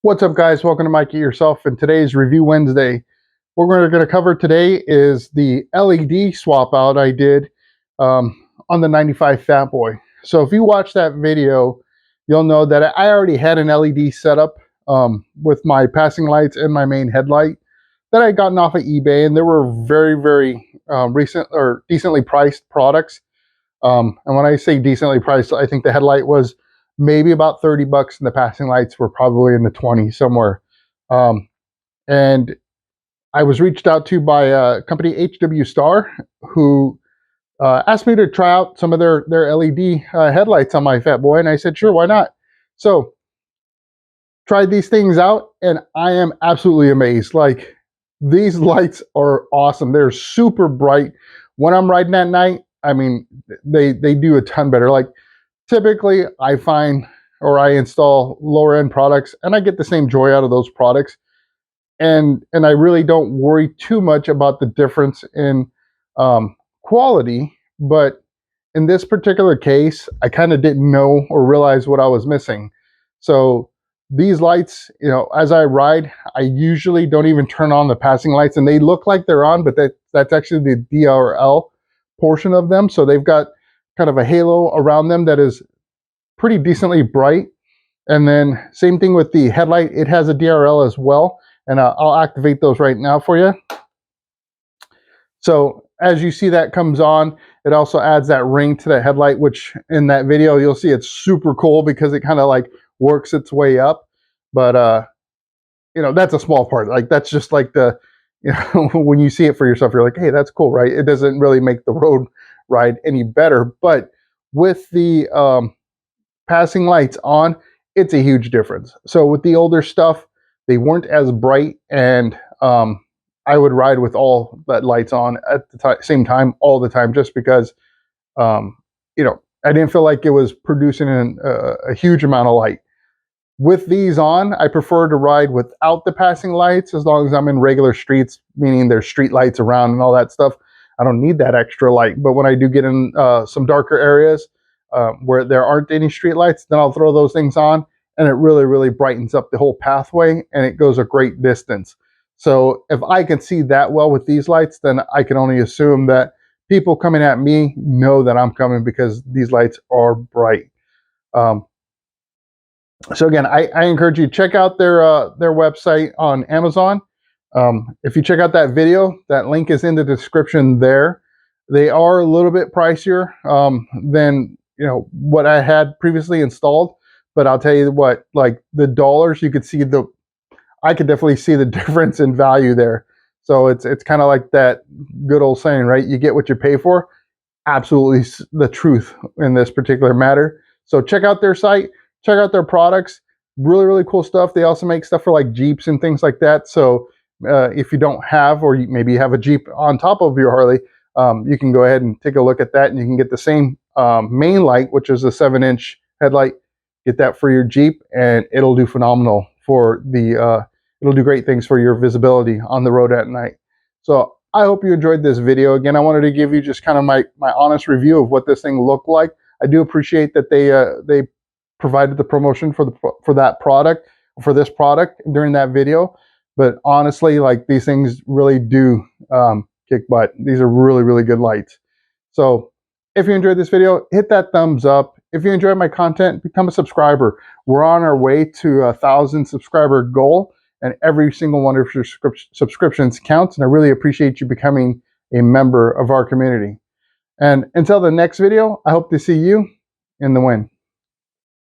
What's up, guys? Welcome to Mike It Yourself, and today's Review Wednesday. What we're going to cover today is the LED swap out I did on the 95 Fatboy. So if you watch that video, you'll know that I already had an LED setup with my passing lights and my main headlight that I had gotten off of eBay, and they were very recent or decently priced products. And when I say decently priced, I think the headlight was maybe about 30 bucks and the passing lights were probably in the 20 somewhere. And I was reached out to by a company, HWStar, who asked me to try out some of their LED headlights on my Fatboy, and I said, sure, why not? So tried these things out, and I am absolutely amazed. Like, these lights are awesome. They're super bright. When I'm riding at night, I mean, they do a ton better. Like, typically I find, or I install lower end products and I get the same joy out of those products. And I really don't worry too much about the difference in quality. But in this particular case, I kind of didn't know or realize what I was missing. So these lights, you know, as I ride, I usually don't even turn on the passing lights, and they look like they're on, but that's actually the DRL portion of them. So they've got kind of a halo around them that is pretty decently bright. And then same thing with the headlight. It has a DRL as well. And I'll activate those right now for you. So as you see that comes on, it also adds that ring to the headlight, which in that video, you'll see it's super cool because it kind of like works its way up. But, you know, that's a small part. Like, that's just like the, you know, when you see it for yourself, you're like, hey, that's cool, right? It doesn't really make the road ride any better. But with the passing lights on, it's a huge difference. So with the older stuff, they weren't as bright, and I would ride with all that lights on at the same time all the time, just because you know, I didn't feel like it was producing a huge amount of light. With these on, I prefer to ride without the passing lights as long as I'm in regular streets, meaning there's street lights around and all that stuff. I don't need that extra light. But when I do get in some darker areas where there aren't any street lights, then I'll throw those things on, and it really brightens up the whole pathway, and it goes a great distance. So if I can see that well with these lights, then I can only assume that people coming at me know that I'm coming because these lights are bright. So again, I encourage you to check out their website on Amazon. If you check out that video, that link is in the description there. They are a little bit pricier than, you know, what I had previously installed. But I'll tell you what, like the dollars, you could see I could definitely see the difference in value there. So it's kind of like that good old saying, right? You get what you pay for. Absolutely the truth in this particular matter. So check out their site, check out their products. Really cool stuff. They also make stuff for like Jeeps and things like that. So if you don't have, or maybe you have a Jeep on top of your Harley, you can go ahead and take a look at that, and you can get the same main light, which is a 7-inch headlight. Get that for your Jeep, and it'll do phenomenal for the it'll do great things for your visibility on the road at night. So I hope you enjoyed this video. Again, I wanted to give you just kind of my honest review of what this thing looked like. I do appreciate that they provided the promotion for this product during that video. But honestly, like, these things really do kick butt. These are really good lights. So if you enjoyed this video, hit that thumbs up. If you enjoyed my content, become a subscriber. We're on our way to 1,000 subscriber goal, and every single one of your subscriptions counts, and I really appreciate you becoming a member of our community. And until the next video, I hope to see you in the win.